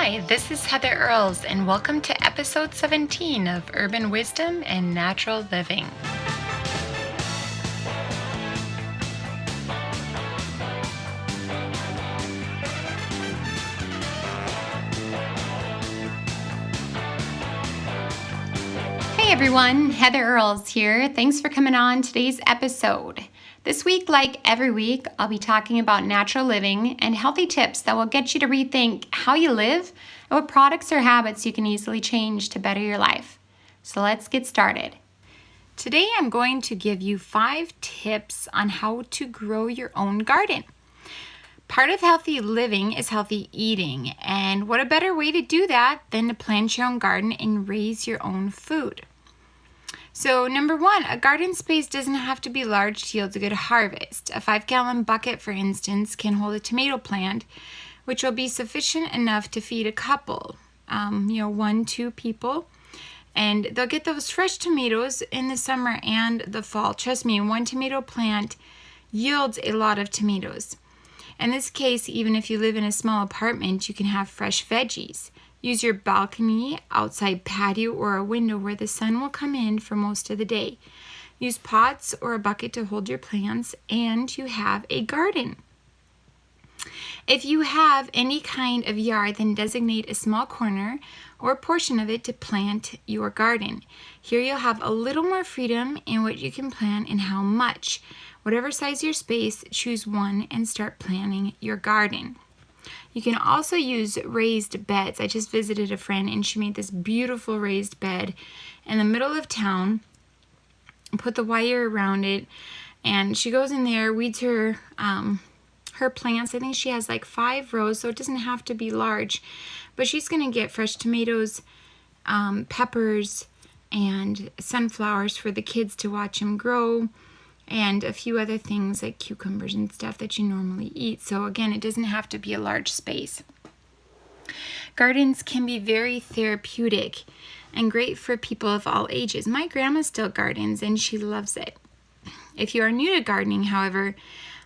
Hi, this is Heather Earles, and welcome to episode 17 of Urban Wisdom and Natural Living. Hey everyone, Heather Earles here. Thanks for coming on today's episode. This week, like every week, I'll be talking about natural living and healthy tips that will get you to rethink how you live and what products or habits you can easily change to better your life. So let's get started. Today, I'm going to give you 5 tips on how to grow your own garden. Part of healthy living is healthy eating, and what a better way to do that than to plant your own garden and raise your own food. So number 1, a garden space doesn't have to be large to yield a good harvest. A 5-gallon bucket, for instance, can hold a tomato plant, which will be sufficient enough to feed a couple, 1-2 people. And they'll get those fresh tomatoes in the summer and the fall. Trust me, 1 tomato plant yields a lot of tomatoes. In this case, even if you live in a small apartment, you can have fresh veggies. Use your balcony, outside patio, or a window where the sun will come in for most of the day. Use pots or a bucket to hold your plants, and you have a garden. If you have any kind of yard, then designate a small corner or portion of it to plant your garden. Here you'll have a little more freedom in what you can plant and how much. Whatever size your space, choose one and start planting your garden. You can also use raised beds. I just visited a friend and she made this beautiful raised bed in the middle of town, put the wire around it, and she goes in there, weeds her plants. I think she has like 5 rows, so it doesn't have to be large, but she's going to get fresh tomatoes, peppers, and sunflowers for the kids to watch them grow, and a few other things like cucumbers and stuff that you normally eat. So again, it doesn't have to be a large space. Gardens can be very therapeutic and great for people of all ages. My grandma still gardens and she loves it. If you are new to gardening, however,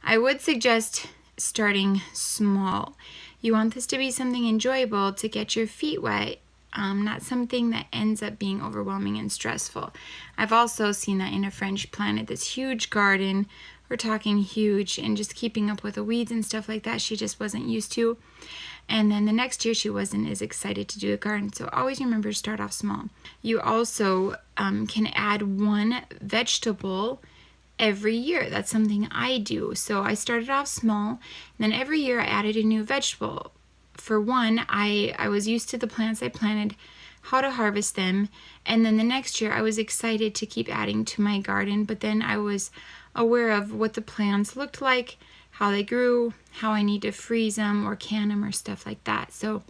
I would suggest starting small. You want this to be something enjoyable to get your feet wet, not something that ends up being overwhelming and stressful. I've also seen that in a friend. She planted this huge garden. We're talking huge, and just keeping up with the weeds and stuff like that, she just wasn't used to. And then the next year she wasn't as excited to do a garden. So always remember to start off small. You also can add 1 vegetable every year. That's something I do. So I started off small, and then every year I added a new vegetable. For one, I was used to the plants I planted, how to harvest them, and then the next year I was excited to keep adding to my garden, but then I was aware of what the plants looked like, how they grew, how I need to freeze them or can them or stuff like that. So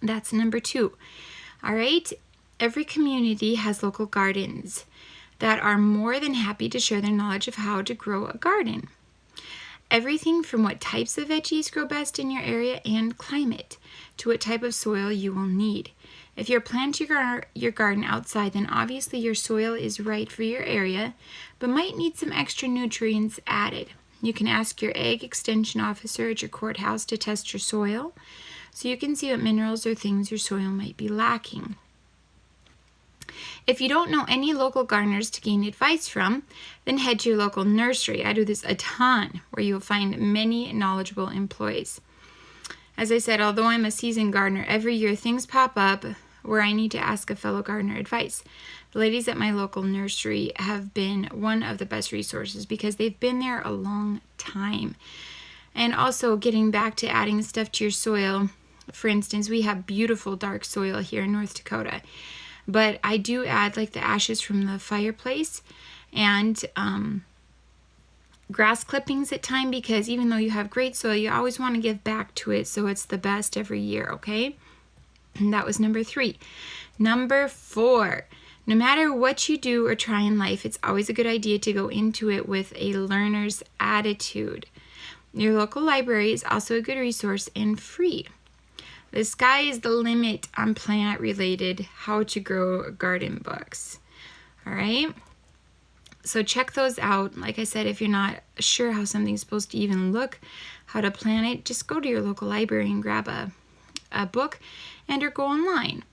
that's number 2. All right, every community has local gardens that are more than happy to share their knowledge of how to grow a garden. Everything from what types of veggies grow best in your area and climate to what type of soil you will need. If you're planting your garden outside, then obviously your soil is right for your area, but might need some extra nutrients added. You can ask your ag extension officer at your courthouse to test your soil so you can see what minerals or things your soil might be lacking. If you don't know any local gardeners to gain advice from, then head to your local nursery. I do this a ton, where you'll find many knowledgeable employees. As I said, although I'm a seasoned gardener, every year things pop up where I need to ask a fellow gardener advice. The ladies at my local nursery have been one of the best resources because they've been there a long time. And also getting back to adding stuff to your soil. For instance, we have beautiful dark soil here in North Dakota. But I do add like the ashes from the fireplace and grass clippings at time, because even though you have great soil, you always want to give back to it so it's the best every year, okay? And that was number 3. Number 4, no matter what you do or try in life, it's always a good idea to go into it with a learner's attitude. Your local library is also a good resource and free. The sky is the limit on plant-related how to grow garden books. All right? So check those out. Like I said, if you're not sure how something's supposed to even look, how to plant it, just go to your local library and grab a a book and or go online.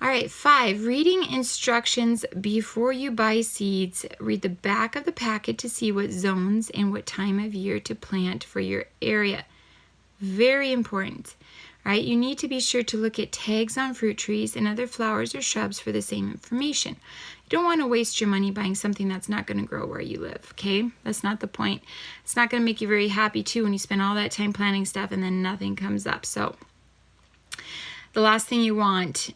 All right, 5, reading instructions before you buy seeds. Read the back of the packet to see what zones and what time of year to plant for your area. Very important. All right, you need to be sure to look at tags on fruit trees and other flowers or shrubs for the same information. You don't want to waste your money buying something that's not going to grow where you live, okay? That's not the point. It's not going to make you very happy, too, when you spend all that time planting stuff and then nothing comes up. So the last thing you want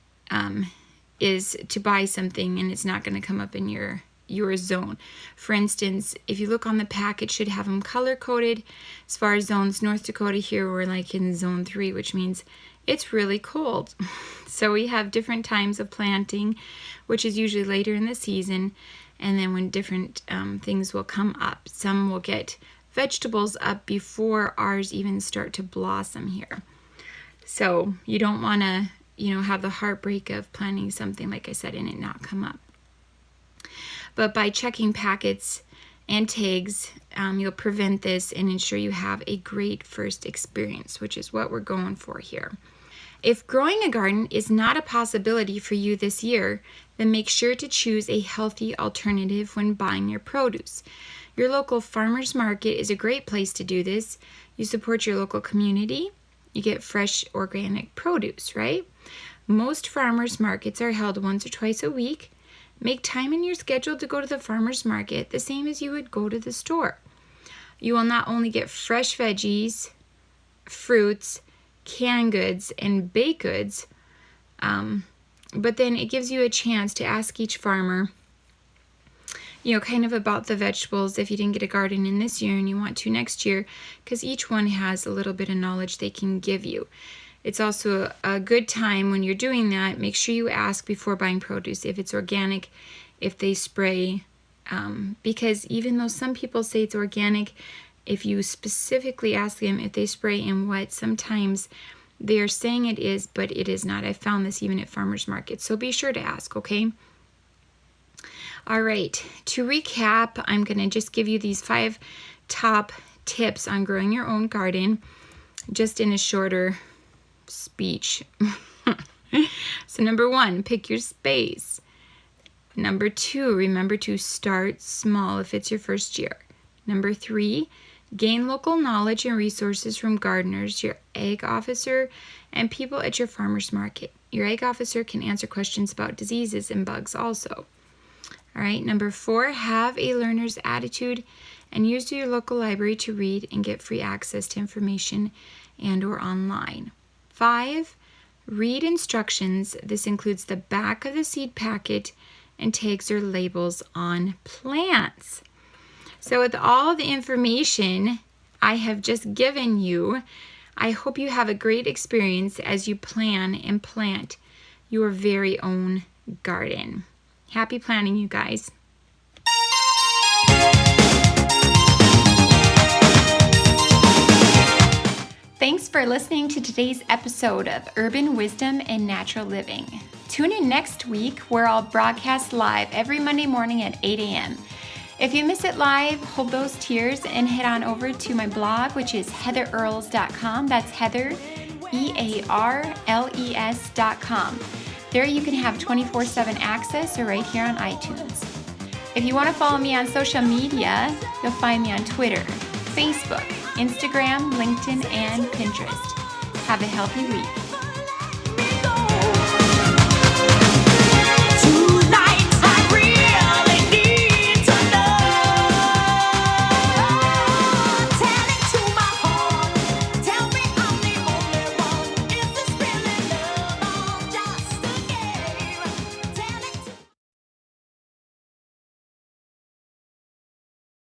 is to buy something and it's not going to come up in your zone. For instance, if you look on the pack, it should have them color-coded. As far as zones, North Dakota here, we're like in zone 3, which means it's really cold. So we have different times of planting, which is usually later in the season, and then when different things will come up. Some will get vegetables up before ours even start to blossom here. So you don't want to have the heartbreak of planting something, like I said, and it not come up. But by checking packets and tags, you'll prevent this and ensure you have a great first experience, which is what we're going for here. If growing a garden is not a possibility for you this year, then make sure to choose a healthy alternative when buying your produce. Your local farmer's market is a great place to do this. You support your local community. You get fresh organic produce, right? Most farmers markets are held once or twice a week. Make time in your schedule to go to the farmer's market the same as you would go to the store. You will not only get fresh veggies, fruits, canned goods, and baked goods, but then it gives you a chance to ask each farmer, kind of about the vegetables if you didn't get a garden in this year and you want to next year, because each one has a little bit of knowledge they can give you. It's also a good time when you're doing that. Make sure you ask before buying produce if it's organic, if they spray, because even though some people say it's organic, if you specifically ask them if they spray and what, sometimes they are saying it is, but it is not. I found this even at farmers markets, so be sure to ask, okay? All right, to recap, I'm going to just give you these 5 top tips on growing your own garden, just in a shorter speech. So number 1, pick your space. Number 2, remember to start small if it's your first year. Number 3, gain local knowledge and resources from gardeners, your ag officer, and people at your farmer's market. Your ag officer can answer questions about diseases and bugs also. All right, number 4, have a learner's attitude and use your local library to read and get free access to information and or online. 5, read instructions. This includes the back of the seed packet and tags or labels on plants. So with all the information I have just given you, I hope you have a great experience as you plan and plant your very own garden. Happy planting, you guys. Thanks for listening to today's episode of Urban Wisdom and Natural Living. Tune in next week where I'll broadcast live every Monday morning at 8 a.m. If you miss it live, hold those tears and head on over to my blog, which is heatherearles.com. That's Heather, EARLES.com. There you can have 24/7 access or right here on iTunes. If you want to follow me on social media, you'll find me on Twitter, Facebook, Instagram, LinkedIn, and Pinterest. Have a healthy week.